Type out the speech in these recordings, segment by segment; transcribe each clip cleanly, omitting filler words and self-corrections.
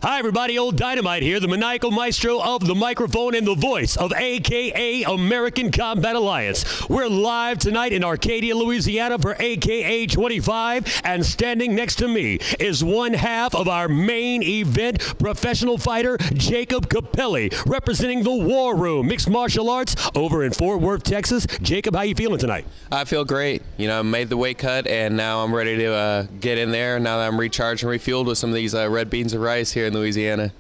Hi, everybody. Old Dynamite here, the maniacal maestro of the microphone and the voice of AKA American Combat Alliance. We're live tonight in Arcadia, Louisiana for AKA 25, and standing next to me is one half of our main event, professional fighter Jacob Capelli, representing the War Room Mixed Martial Arts over in Fort Worth, Texas. Jacob, how you feeling tonight? I feel great. You know, I made the weight cut, and now I'm ready to get in there. Now that I'm recharged and refueled with some of these red beans and rice here in Louisiana.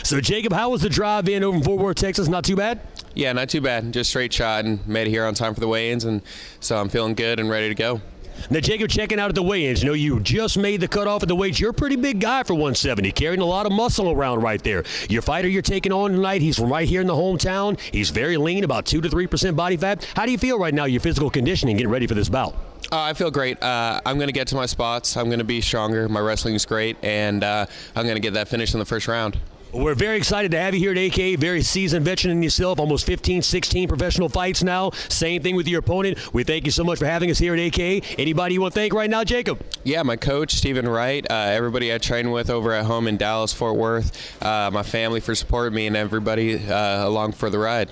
So, Jacob, how was the drive in over in Fort Worth, Texas? Not too bad? Yeah, not too bad. Just straight shot and made it here on time for the weigh-ins, and so I'm feeling good and ready to go. Now, Jacob, checking out at the weigh-ins, you know, you just made the cutoff at the weights. You're a pretty big guy for 170, carrying a lot of muscle around right there. Your fighter you're taking on tonight, he's from right here in the hometown. He's very lean, about 2 to 3% body fat. How do you feel right now, your physical conditioning, getting ready for this bout? I feel great. I'm going to get to my spots. I'm going to be stronger. My wrestling is great, and I'm going to get that finish in the first round. We're very excited to have you here at AKA, very seasoned veteran in yourself, almost 15, 16 professional fights now. Same thing with your opponent. We thank you so much for having us here at AKA. Anybody you want to thank right now, Jacob? Yeah, my coach, Stephen Wright, everybody I train with over at home in Dallas, Fort Worth, my family for supporting me, and everybody along for the ride.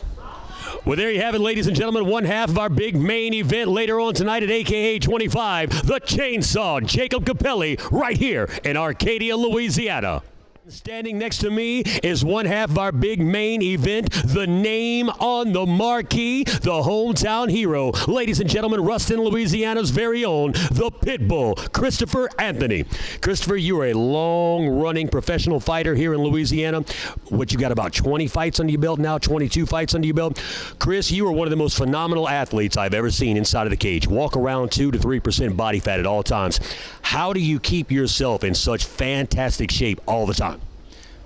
Well, there you have it, ladies and gentlemen. One half of our big main event later on tonight at AKA 25, the Chainsaw Jacob Capelli, right here in Arcadia, Louisiana. Standing next to me is one half of our big main event, the name on the marquee, the hometown hero. Ladies and gentlemen, Ruston, Louisiana's very own, the Pitbull, Christopher Anthony. Christopher, you are a long-running professional fighter here in Louisiana. What, you got about 20 fights under your belt now, 22 fights under your belt? Chris, you are one of the most phenomenal athletes I've ever seen inside of the cage. Walk around 2 to 3% body fat at all times. How do you keep yourself in such fantastic shape all the time?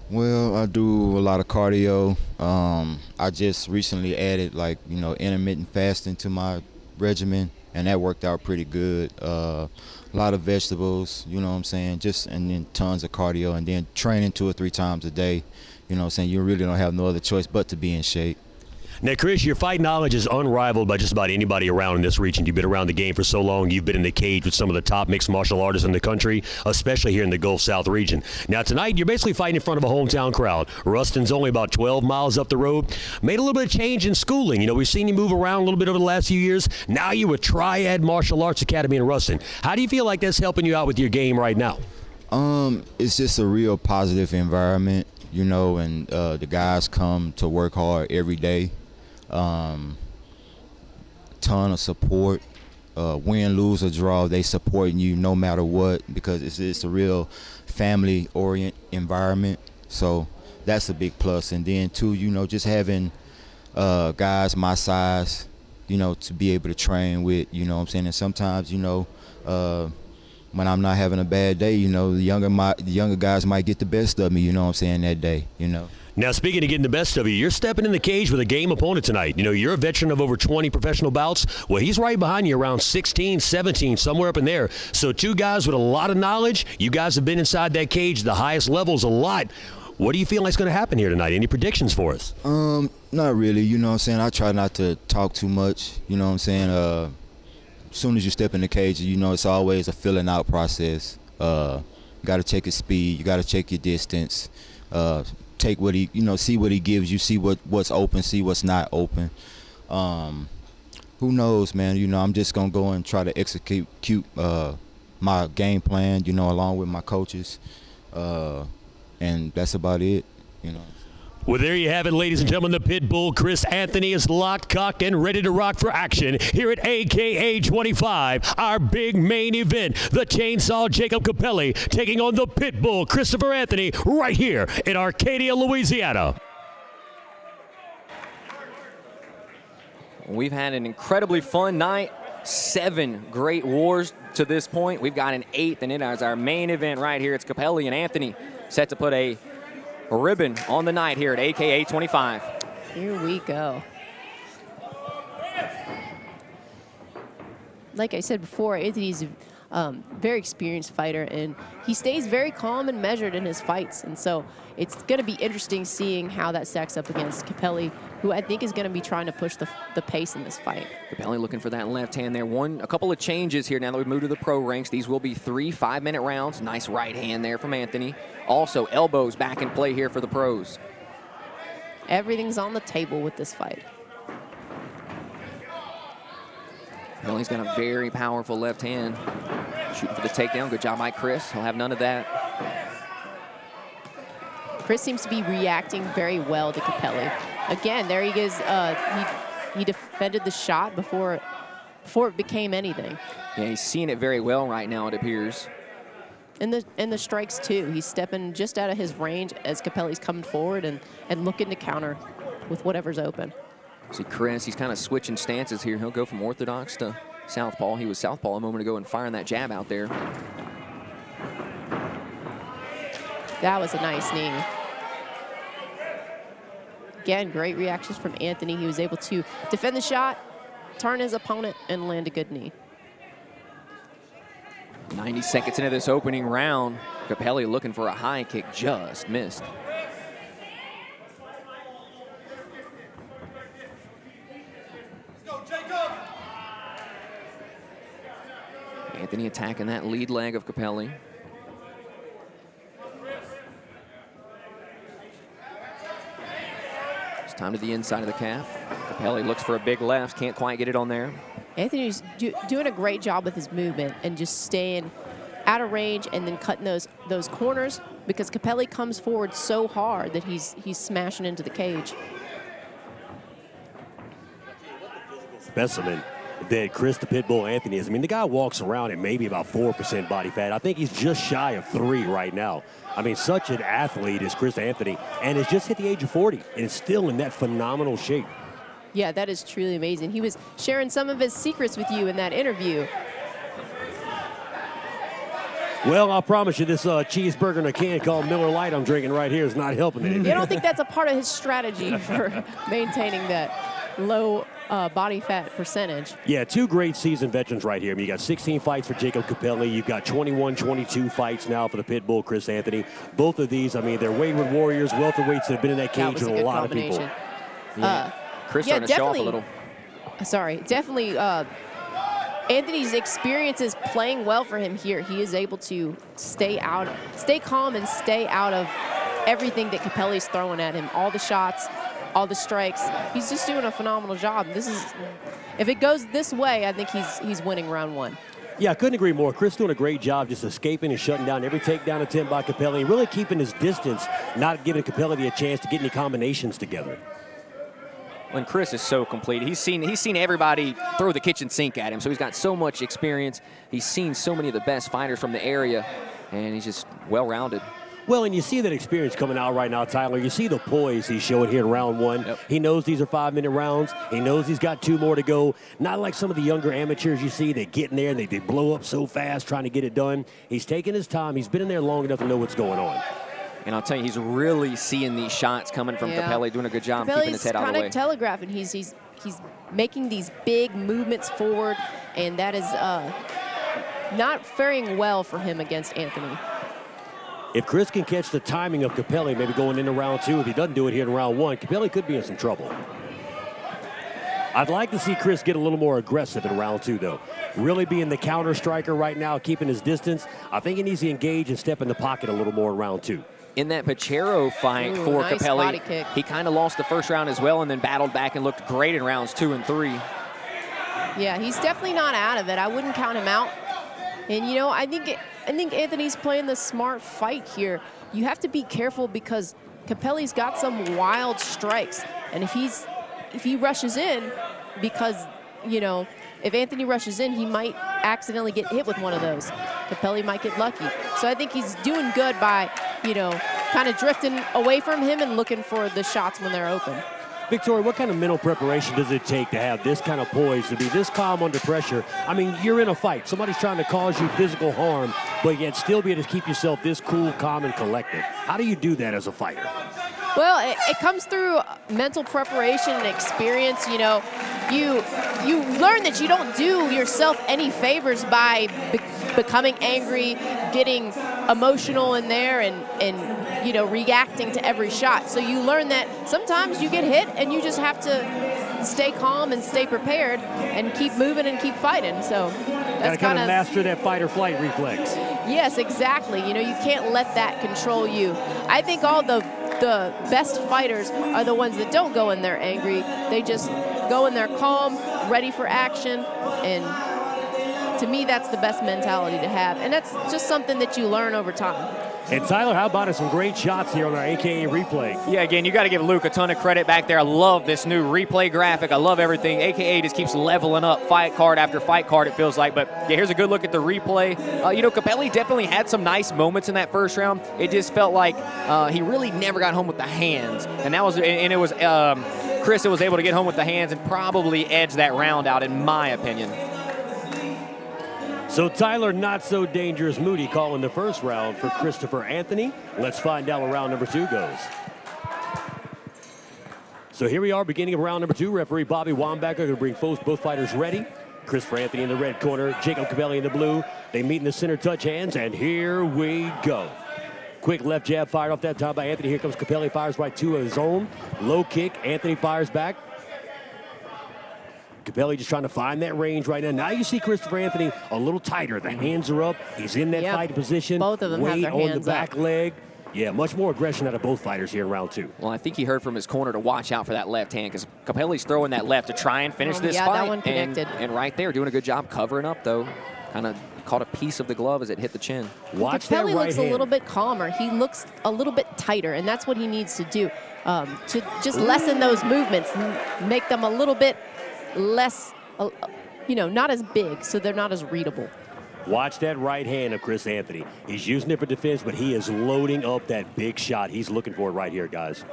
Well, I do a lot of cardio. I just recently added, intermittent fasting to my regimen, and that worked out pretty good. A lot of vegetables, you know what I'm saying, and then tons of cardio, and then training 2 or 3 times a day. You know what I'm saying, you really don't have no other choice but to be in shape. Now, Chris, your fight knowledge is unrivaled by just about anybody around in this region. You've been around the game for so long. You've been in the cage with some of the top mixed martial artists in the country, especially here in the Gulf South region. Now, tonight, you're basically fighting in front of a hometown crowd. Ruston's only about 12 miles up the road. Made a little bit of change in schooling. You know, we've seen you move around a little bit over the last few years. Now you're with Triad Martial Arts Academy in Ruston. How do you feel like that's helping you out with your game right now? It's just a real positive environment, you know, and the guys come to work hard every day. Ton of support, win, lose, or draw, they supporting you no matter what, because it's a real family-orient environment. So that's a big plus. And then too, you know, just having guys my size, you know, to be able to train with, you know what I'm saying. And sometimes, you know, when I'm not having a bad day, you know, the younger guys might get the best of me, you know what I'm saying, that day, you know. Now, speaking of getting the best of you, you're stepping in the cage with a game opponent tonight. You know, you're a veteran of over 20 professional bouts. Well, he's right behind you, around 16, 17, somewhere up in there. So 2 guys with a lot of knowledge. You guys have been inside that cage, the highest levels, a lot. What do you feel like is going to happen here tonight? Any predictions for us? Not really. You know what I'm saying? I try not to talk too much. You know what I'm saying? As soon as you step in the cage, you know, it's always a filling out process. You got to check your speed. You got to check your distance. Take what he, you know, see what he gives you, see what's open, see what's not open. Who knows, man? You know, I'm just gonna go and try to execute my game plan, you know, along with my coaches, and that's about it, you know. Well, there you have it, ladies and gentlemen. The Pitbull, Chris Anthony, is locked, cocked, and ready to rock for action here at AKA 25, our big main event. The Chainsaw Jacob Capelli taking on the Pitbull, Christopher Anthony, right here in Arcadia, Louisiana. We've had an incredibly fun night. 7 great wars to this point. We've got an 8th, and it is our main event right here. It's Capelli and Anthony set to put a ribbon on the night here at AKA 25. Here we go. like I said before, Anthony's a very experienced fighter, and he stays very calm and measured in his fights. And so it's going to be interesting seeing how that stacks up against Capelli, who I think is going to be trying to push the pace in this fight. Capelli looking for that left hand there. A couple of changes here now that we've moved to the pro ranks. These will be 3 5-minute rounds. Nice right hand there from Anthony. Also, elbows back in play here for the pros. Everything's on the table with this fight. Capelli's got a very powerful left hand. Shooting for the takedown. Good job by Chris. He'll have none of that. Chris seems to be reacting very well to Capelli. Again, there he is. He defended the shot before it became anything. Yeah, he's seeing it very well right now, it appears. And the strikes too. He's stepping just out of his range as Capelli's coming forward and looking to counter with whatever's open. See Chris, he's kind of switching stances here. He'll go from orthodox to southpaw. He was southpaw a moment ago and firing that jab out there. That was a nice knee. Again, great reactions from Anthony. He was able to defend the shot, turn his opponent, and land a good knee. 90 seconds into this opening round, Capelli looking for a high kick, just missed. Anthony attacking that lead leg of Capelli. It's time to the inside of the calf. Capelli looks for a big left, can't quite get it on there. Anthony's doing a great job with his movement and just staying out of range and then cutting those corners, because Capelli comes forward so hard that he's smashing into the cage. Specimen that Chris the Pitbull Anthony is. I mean, the guy walks around at maybe about 4% body fat. I think he's just shy of 3 right now. I mean, such an athlete is Chris Anthony, and has just hit the age of 40 and is still in that phenomenal shape. Yeah, that is truly amazing. He was sharing some of his secrets with you in that interview. Well, I'll promise you this cheeseburger in a can called Miller Lite I'm drinking right here is not helping anything. I don't think that's a part of his strategy for maintaining that low body fat percentage. Yeah, 2 great seasoned veterans right here. I mean, you got 16 fights for Jacob Capelli. You've got 21, 22 fights now for the Pitbull Chris Anthony. Both of these, I mean, they're wayward warriors, welterweights that have been in that cage with a lot of people. Yeah. Chris starting to show off a little. Sorry, definitely. Anthony's experience is playing well for him here. He is able to stay calm and stay out of everything that Capelli's throwing at him. All the shots, all the strikes. He's just doing a phenomenal job. If it goes this way, I think he's winning round 1. Yeah, I couldn't agree more. Chris doing a great job just escaping and shutting down every takedown attempt by Capelli and really keeping his distance, not giving Capelli a chance to get any combinations together. And Chris is so complete. He's seen everybody throw the kitchen sink at him, so he's got so much experience. He's seen so many of the best fighters from the area, and he's just well-rounded. Well, and you see that experience coming out right now, Tyler. You see the poise he's showing here in round 1. Yep. He knows these are 5-minute rounds. He knows he's got 2 more to go. Not like some of the younger amateurs you see that get in there and they blow up so fast trying to get it done. He's taking his time. He's been in there long enough to know what's going on. And I'll tell you, he's really seeing these shots coming from Capelli, doing a good job keeping his head out of the way. Capelli's kind of telegraphing. He's making these big movements forward, and that is not faring well for him against Anthony. If Chris can catch the timing of Capelli, maybe going into round 2, if he doesn't do it here in round 1, Capelli could be in some trouble. I'd like to see Chris get a little more aggressive in round 2, though. Really being the counter striker right now, keeping his distance. I think he needs to engage and step in the pocket a little more in round 2. In that Pachero fight for nice Capelli, body kick. He kind of lost the first round as well and then battled back and looked great in rounds 2 and 3. Yeah, he's definitely not out of it. I wouldn't count him out. And, you know, I think Anthony's playing the smart fight here. You have to be careful because Capelli's got some wild strikes. And if he rushes in, because, you know, if Anthony rushes in, he might accidentally get hit with one of those. Capelli might get lucky. So I think he's doing good by, you know, kind of drifting away from him and looking for the shots when they're open. Victoria, what kind of mental preparation does it take to have this kind of poise, to be this calm under pressure? I mean, you're in a fight. Somebody's trying to cause you physical harm, but yet still be able to keep yourself this cool, calm, and collected. How do you do that as a fighter? Well, it comes through mental preparation and experience. You know, you learn that you don't do yourself any favors by becoming angry, getting emotional in there, and you know, reacting to every shot. So you learn that sometimes you get hit and you just have to stay calm and stay prepared and keep moving and keep fighting. So that's kind of master that fight or flight reflex. Yes, exactly. You know, you can't let that control you. I think all the best fighters are the ones that don't go in there angry. They just go in there calm, ready for action, and to me, that's the best mentality to have. And that's just something that you learn over time. And Tyler, how about some great shots here on our AKA replay? Yeah, again, you got to give Luke a ton of credit back there. I love this new replay graphic. I love everything. AKA just keeps leveling up fight card after fight card, it feels like. But yeah, here's a good look at the replay. You know, Capelli definitely had some nice moments in that first round. It just felt like he really never got home with the hands. And that was, and it was Chris that was able to get home with the hands and probably edge that round out, in my opinion. So Tyler, not so dangerous Moody calling the first round for Christopher Anthony. Let's find out where round number 2 goes. So here we are, beginning of round number 2. Referee Bobby Wambacher going to bring both fighters ready. Christopher Anthony in the red corner, Jacob Capelli in the blue. They meet in the center touch hands, and here we go. Quick left jab fired off that time by Anthony. Here comes Capelli, fires right to his own. Low kick, Anthony fires back. Capelli just trying to find that range right now. Now you see Christopher Anthony a little tighter. The hands are up. He's in that fight position. Both of them have their weight hands on the back up. leg. Yeah, much more aggression out of both fighters here in round 2. Well, I think he heard from his corner to watch out for that left hand because Capelli's throwing that left to try and finish this fight. That one connected. And right there, doing a good job covering up, though. Kind of caught a piece of the glove as it hit the chin. Watch that Capelli right looks hand. a little bit calmer. He looks a little bit tighter, and that's what he needs to do to just lessen those movements, make them a little bit less, you know, not as big, so they're not as readable. Watch that right hand of Chris Anthony. He's using it for defense, but he is loading up that big shot. He's looking for it right here, guys.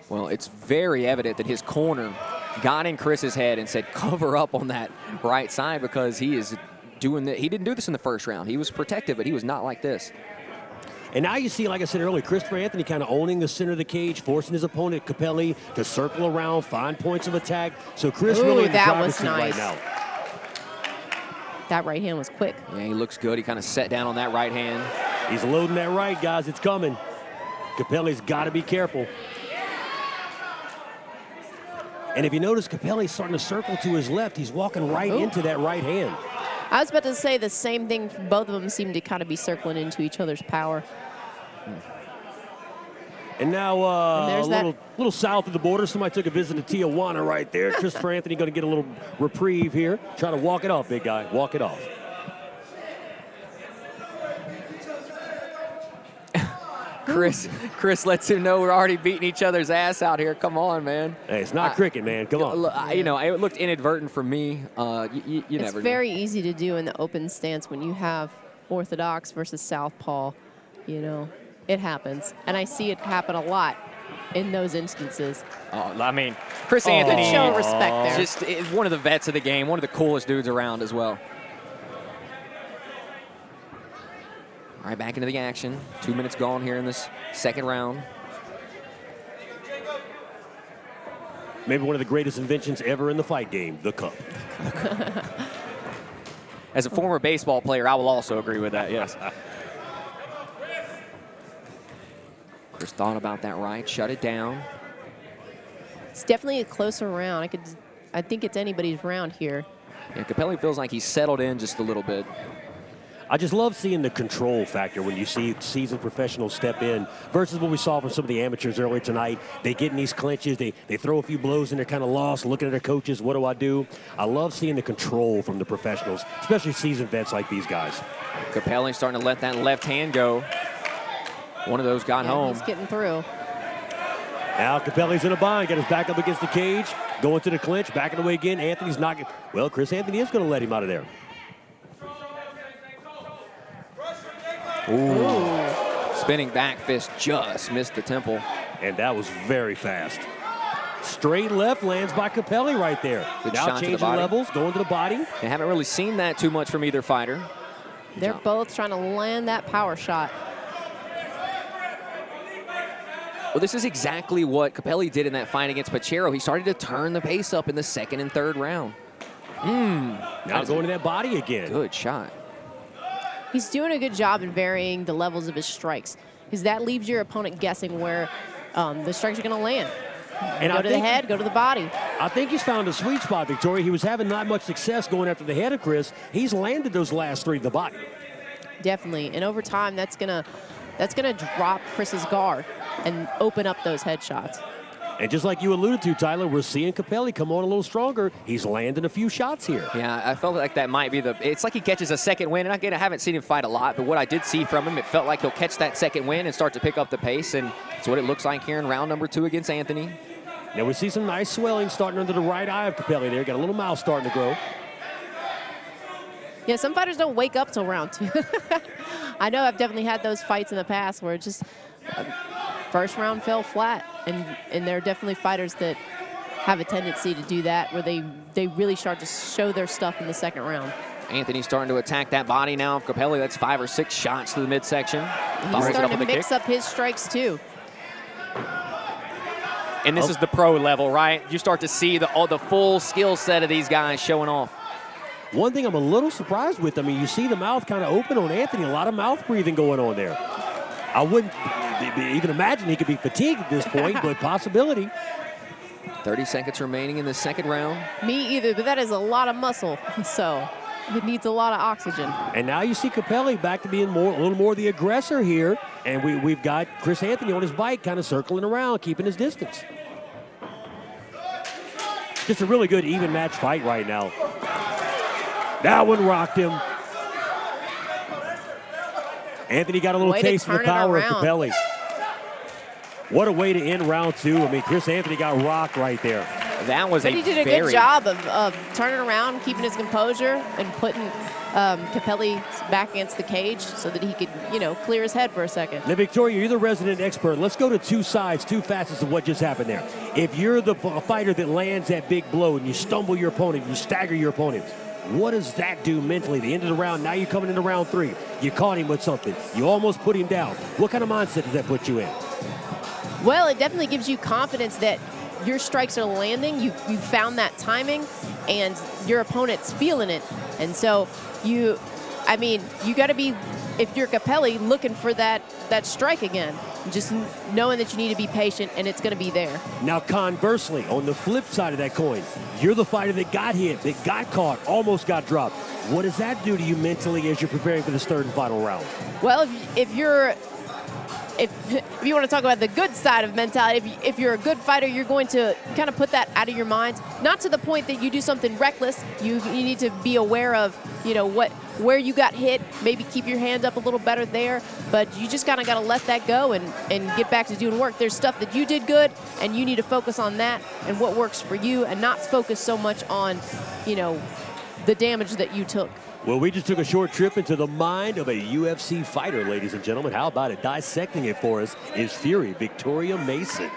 Well, it's very evident that his corner got in Chris's head and said, cover up on that right side, because he is doing that. He didn't do this in the first round. He was protective, but he was not like this. And now you see, like I said earlier, Christopher Anthony kind of owning the center of the cage, forcing his opponent, Capelli, to circle around, find points of attack. So Chris really in the driver's seat right now. That right hand was quick. Yeah, he looks good. He kind of sat down on that right hand. He's loading that right, guys. It's coming. Capelli's got to be careful. And if you notice, Capelli's starting to circle to his left. He's walking right into that right hand. I was about to say the same thing. Both of them seem to kind of be circling into each other's power. And now a little south of the border, somebody took a visit to Tijuana right there. Christopher Anthony going to get a little reprieve here. Try to walk it off, big guy. Walk it off. Chris lets him know we're already beating each other's ass out here. Come on, man. Hey, it's not cricket, man. Come on. You know, it looked inadvertent for me. You It's never know. very easy to do in the open stance when you have orthodox versus southpaw. You know, it happens. And I see it happen a lot in those instances. Oh, I mean, Chris Anthony. Show respect there. Just one of the vets of the game, one of the coolest dudes around as well. All right, back into the action. 2 minutes gone here in this second round. Maybe one of the greatest inventions ever in the fight game, the cup. As a former baseball player, I will also agree with that, yes. Chris thought about that right, shut it down. It's definitely a closer round. I think it's anybody's round here. Yeah, Capelli feels like he's settled in just a little bit. I just love seeing the control factor when you see seasoned professionals step in versus what we saw from some of the amateurs earlier tonight. They get in these clinches, they throw a few blows and they're kind of lost, looking at their coaches, what do I do? I love seeing the control from the professionals, especially seasoned vets like these guys. Capelli starting to let that left hand go. One of those got home. He's getting through. Now Capelli's in a bind, got his back up against the cage, going to the clinch, backing away again. Anthony's knocking. Well, Chris Anthony is going to let him out of there. Ooh. Spinning back fist just missed the temple. And that was very fast. Straight left lands by Capelli right there. Good now shot to the changing body. levels, going to the body. I haven't really seen that too much from either fighter. They're both trying to land that power shot. Well, this is exactly what Capelli did in that fight against Pachero. He started to turn the pace up in the second and third round. Now going to that body again. Good shot. He's doing a good job in varying the levels of his strikes, because that leaves your opponent guessing where the strikes are going to land. And go to the head, go to the body. I think he's found a sweet spot, Victoria. He was having not much success going after the head of Chris. He's landed those last 3 to the body. Definitely, and over time, that's gonna drop Chris's guard and open up those headshots. And just like you alluded to, Tyler, we're seeing Capelli come on a little stronger. He's landing a few shots here. Yeah, I felt like that might be it's like he catches a second win. And again, I haven't seen him fight a lot, but what I did see from him, it felt like he'll catch that second win and start to pick up the pace. And it's what it looks like here in round number 2 against Anthony. Now we see some nice swelling starting under the right eye of Capelli there. Got a little mouth starting to grow. Yeah, some fighters don't wake up till round 2. I know I've definitely had those fights in the past where it just first round fell flat, and there are definitely fighters that have a tendency to do that, where they really start to show their stuff in the second round. Anthony's starting to attack that body now of Capelli. That's 5 or 6 shots to the midsection. He's starting to mix up his strikes too. And this is the pro level, right? You start to see the full skill set of these guys showing off. One thing I'm a little surprised with, I mean, you see the mouth kind of open on Anthony, a lot of mouth breathing going on there. I wouldn't even imagine he could be fatigued at this point, but possibility. 30 seconds remaining in the second round. Me either, but that is a lot of muscle, so it needs a lot of oxygen. And now you see Capelli back to being a little more the aggressor here, and we've got Chris Anthony on his bike kind of circling around, keeping his distance. Just a really good even match fight right now. That one rocked him. Anthony got a little taste of the power of Capelli. What a way to end round 2. I mean, Chris Anthony got rocked right there. That was he did a good job of turning around, keeping his composure, and putting Capelli back against the cage so that he could, clear his head for a second. Now, Victoria, you're the resident expert. Let's go to 2 sides, 2 facets of what just happened there. If you're the fighter that lands that big blow and you stumble your opponent, you stagger your opponent, what does that do mentally? The end of the round, now you're coming into round 3. You caught him with something. You almost put him down. What kind of mindset does that put you in? Well, it definitely gives you confidence that your strikes are landing. You found that timing, and your opponent's feeling it. And so you got to be, if you're Capelli, looking for that strike again. Just knowing that you need to be patient, and it's going to be there. Now, conversely, on the flip side of that coin, you're the fighter that got hit, that got caught, almost got dropped. What does that do to you mentally as you're preparing for this third and final round? Well, if you want to talk about the good side of mentality, if you're a good fighter, you're going to kind of put that out of your mind. Not to the point that you do something reckless. You need to be aware of, where you got hit. Maybe keep your hand up a little better there. But you just kind of got to let that go and get back to doing work. There's stuff that you did good, and you need to focus on that and what works for you, and not focus so much on, the damage that you took. Well, we just took a short trip into the mind of a UFC fighter, ladies and gentlemen. How about it? Dissecting it for us is Fury Victoria Mason.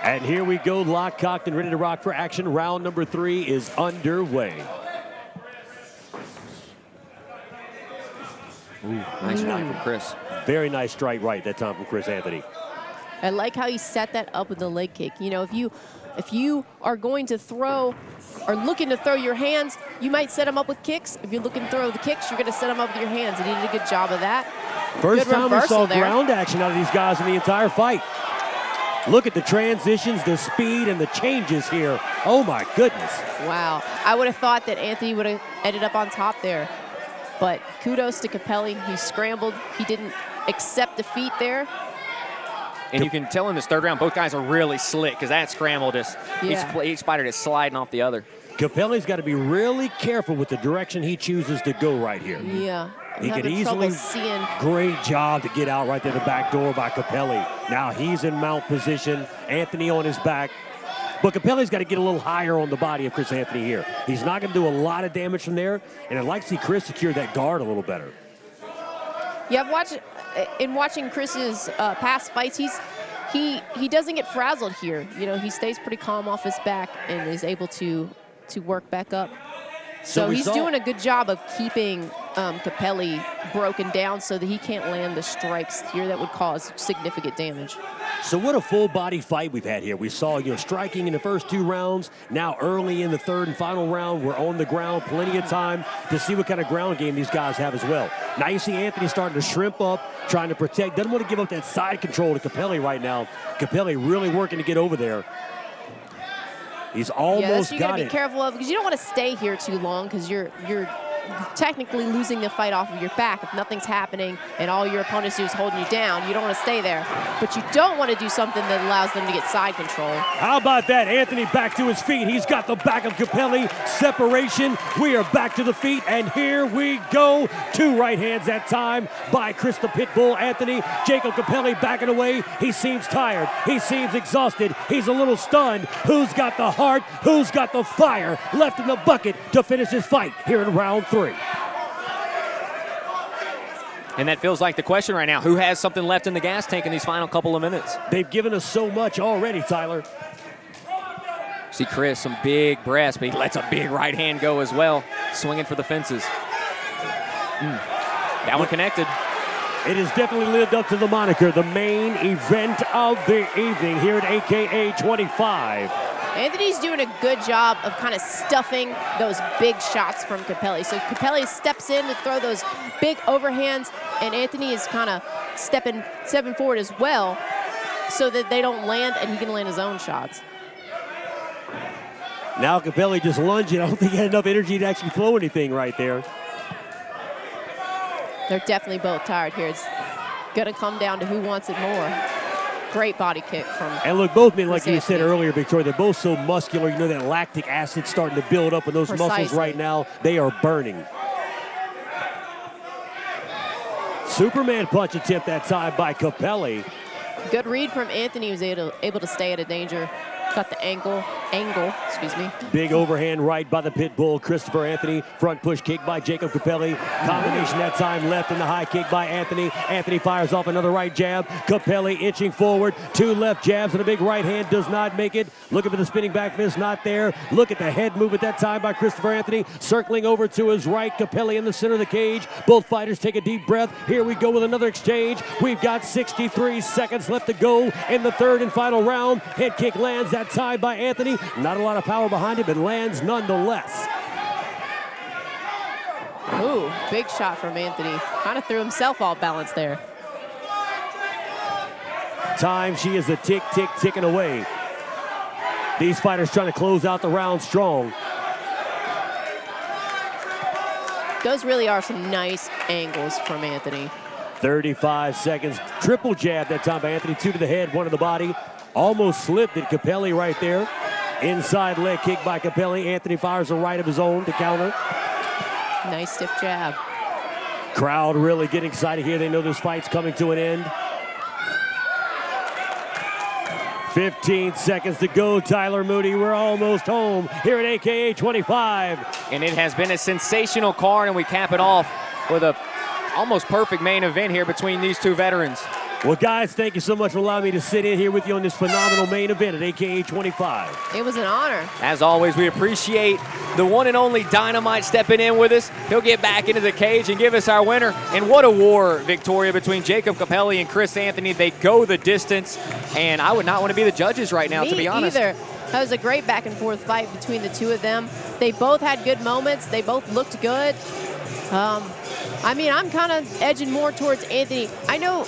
And here we go, locked, cocked, and ready to rock for action. Round number 3 is underway. Ooh, nice strike from Chris. Very nice strike right that time from Chris Anthony. I like how he set that up with the leg kick. If you are going to throw or looking to throw your hands, you might set them up with kicks. If you're looking to throw the kicks, you're going to set them up with your hands. And he did a good job of that. First time we saw ground action out of these guys in the entire fight. Look at the transitions, the speed, and the changes here. Oh, my goodness. Wow. I would have thought that Anthony would have ended up on top there. But kudos to Capelli. He scrambled. He didn't accept defeat there. And you can tell in this third round, both guys are really slick, because that scramble just, each fighter is sliding off the other. Capelli's got to be really careful with the direction he chooses to go right here. Yeah. He could easily, great job to get out right there, the back door by Capelli. Now he's in mount position, Anthony on his back. But Capelli's got to get a little higher on the body of Chris Anthony here. He's not going to do a lot of damage from there, and I'd like to see Chris secure that guard a little better. Yeah, watching Chris's past fights, he doesn't get frazzled here. He stays pretty calm off his back and is able to work back up. So we he's saw- doing a good job of keeping Capelli broken down so that he can't land the strikes here that would cause significant damage. So what a full body fight we've had here. We saw, striking in the first 2 rounds. Now early in the 3rd and final round, we're on the ground. Plenty of time to see what kind of ground game these guys have as well. Now you see Anthony starting to shrimp up, trying to protect. Doesn't want to give up that side control to Capelli right now. Capelli really working to get over there. He's almost you got gotta it. be careful of, because you don't want to stay here too long, because you're technically losing the fight off of your back if nothing's happening and all your opponents do is holding you down. You don't want to stay there, but you don't want to do something that allows them to get side control. How about that? Anthony back to his feet. He's got the back of Capelli. Separation. We are back to the feet, and here we go. 2 right hands that time by Chris the Pitbull Anthony. Jacob Capelli backing away. He seems tired. He seems exhausted. He's a little stunned. Who's got the heart? Who's got the fire left in the bucket to finish this fight here in round 3? And that feels like the question right now. Who has something left in the gas tank in these final couple of minutes? They've given us so much already, Tyler. See Chris, some big breaths, but he lets a big right hand go as well, swinging for the fences. That one connected. It has definitely lived up to the moniker, the main event of the evening here at AKA 25. Anthony's doing a good job of kind of stuffing those big shots from Capelli. So Capelli steps in to throw those big overhands, and Anthony is kind of stepping forward as well so that they don't land and he can land his own shots. Now Capelli just lunging. I don't think he had enough energy to actually throw anything right there. They're definitely both tired here. It's going to come down to who wants it more. Great body kick from And look, both men, like you said Anthony. earlier, Victoria, they're both so muscular. You know that lactic acid starting to build up in those muscles Precisely. right now. They are burning. Superman punch attempt that time by Capelli. Good read from Anthony, who was able to stay out of danger. Got the angle, excuse me. Big overhand right by the pit bull, Christopher Anthony. Front push kick by Jacob Capelli. Combination that time left in the high kick by Anthony. Anthony fires off another right jab. Capelli inching forward. 2 left jabs and a big right hand does not make it. Looking for the spinning back fist, not there. Look at the head move at that time by Christopher Anthony. Circling over to his right. Capelli in the center of the cage. Both fighters take a deep breath. Here we go with another exchange. We've got 63 seconds left to go in the 3rd and final round. Head kick lands that time by Anthony. Not a lot of power behind it, but lands nonetheless. Ooh, big shot from Anthony. Kind of threw himself off balance there. Time, she is a tick, tick, ticking away. These fighters trying to close out the round strong. Those really are some nice angles from Anthony. 35 seconds. Triple jab that time by Anthony. 2 to the head, 1 to the body. Almost slipped at Capelli right there. Inside leg kick by Capelli. Anthony fires a right of his own to counter. Nice stiff jab. Crowd really getting excited here. They know this fight's coming to an end. 15 seconds to go, Tyler Moody. We're almost home here at AKA 25. And it has been a sensational card, and we cap it off with a almost perfect main event here between these 2 veterans. Well, guys, thank you so much for allowing me to sit in here with you on this phenomenal main event at AKA 25. It was an honor. As always, we appreciate the one and only Dynamite stepping in with us. He'll get back into the cage and give us our winner. And what a war, Victoria, between Jacob Capelli and Chris Anthony. They go the distance, and I would not want to be the judges right now, to be honest. Either. That was a great back and forth fight between the 2 of them. They both had good moments. They both looked good. I mean, I'm kind of edging more towards Anthony. I know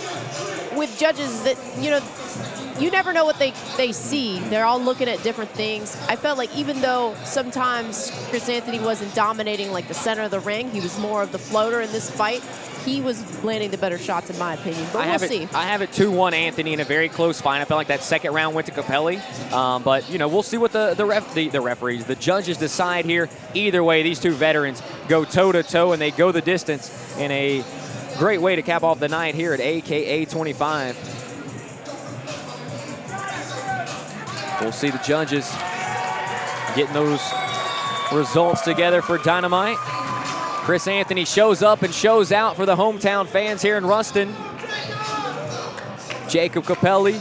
with judges that, you never know what they see. They're all looking at different things. I felt like even though sometimes Chris Anthony wasn't dominating like the center of the ring, he was more of the floater in this fight. He was landing the better shots in my opinion, but we'll see. I have it 2-1 Anthony in a very close fight. I felt like that second round went to Capelli, but we'll see what the referees, the judges decide here. Either way, these 2 veterans go toe-to-toe, and they go the distance in a great way to cap off the night here at AKA 25. We'll see the judges getting those results together for Dynamite. Chris Anthony shows up and shows out for the hometown fans here in Ruston. Jacob Capelli,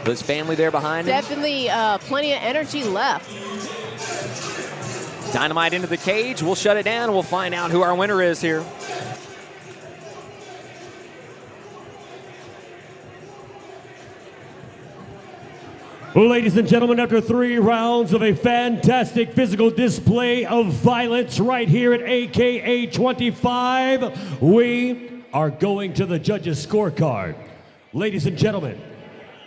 his family there behind him. Definitely plenty of energy left. Dynamite into the cage. We'll shut it down. We'll find out who our winner is here. Ladies and gentlemen, after 3 rounds of a fantastic physical display of violence right here at AKA 25, we are going to the judges' scorecard. Ladies and gentlemen,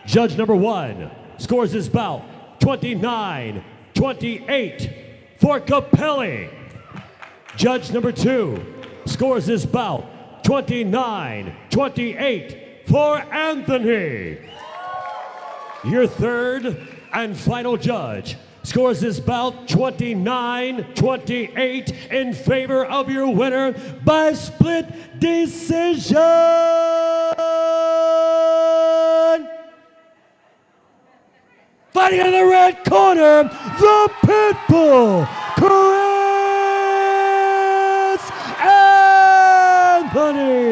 judge number 1 scores his bout 29-28 for Capelli. Judge number 2 scores his bout 29-28 for Anthony. Your third and final judge scores his bout 29-28 in favor of your winner by split decision. Fighting in the red corner, the Pitbull, Chris Anthony.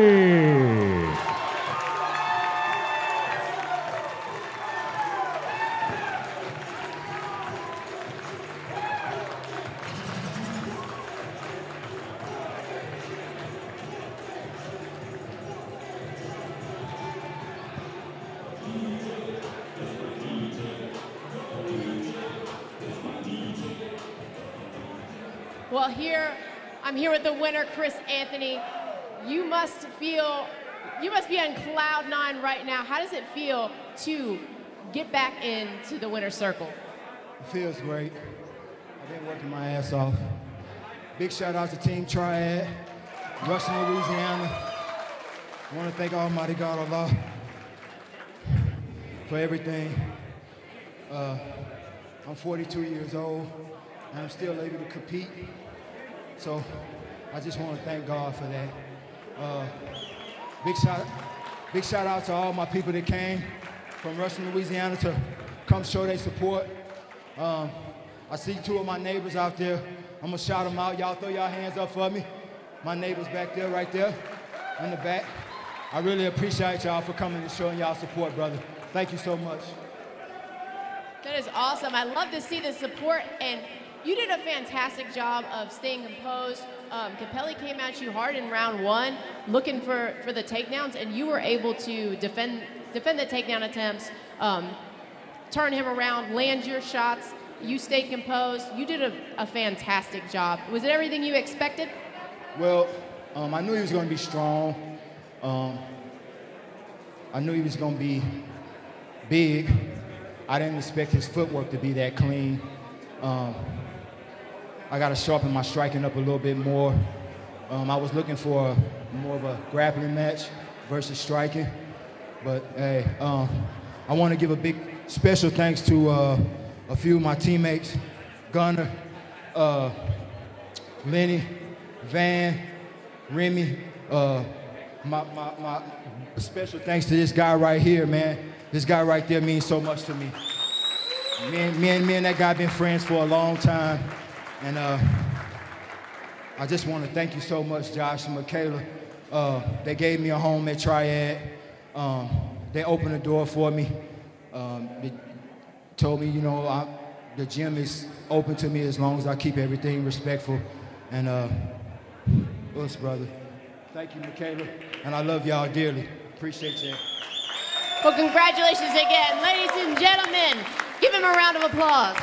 Well, I'm here with the winner, Chris Anthony. You must be on cloud 9 right now. How does it feel to get back into the winner's circle? It feels great. I've been working my ass off. Big shout out to Team Triad, Rushing, Louisiana. I want to thank Almighty God Allah for everything. I'm 42 years old, and I'm still able to compete. So I just want to thank God for that. Big shout out to all my people that came from Rushing, Louisiana to come show their support. I see 2 of my neighbors out there. I'm gonna shout them out. Y'all throw y'all hands up for me. My neighbors back there, right there, in the back. I really appreciate y'all for coming and showing y'all support, brother. Thank you so much. That is awesome. I love to see the support, and you did a fantastic job of staying composed. Capelli came at you hard in round 1, looking for the takedowns, and you were able to defend the takedown attempts, turn him around, land your shots. You stayed composed. You did a fantastic job. Was it everything you expected? Well, I knew he was going to be strong. I knew he was going to be big. I didn't expect his footwork to be that clean. I got to sharpen my striking up a little bit more. I was looking for more of a grappling match versus striking. But hey, I want to give a big special thanks to a few of my teammates, Gunner, Lenny, Van, Remy. My special thanks to this guy right here, man. This guy right there means so much to me. Me and that guy been friends for a long time. And I just want to thank you so much, Josh and Michaela. They gave me a home at Triad. They opened the door for me. They told me, the gym is open to me as long as I keep everything respectful. And us, brother. Thank you, Michaela. And I love y'all dearly. Appreciate you. Well, congratulations again. Ladies and gentlemen, give him a round of applause.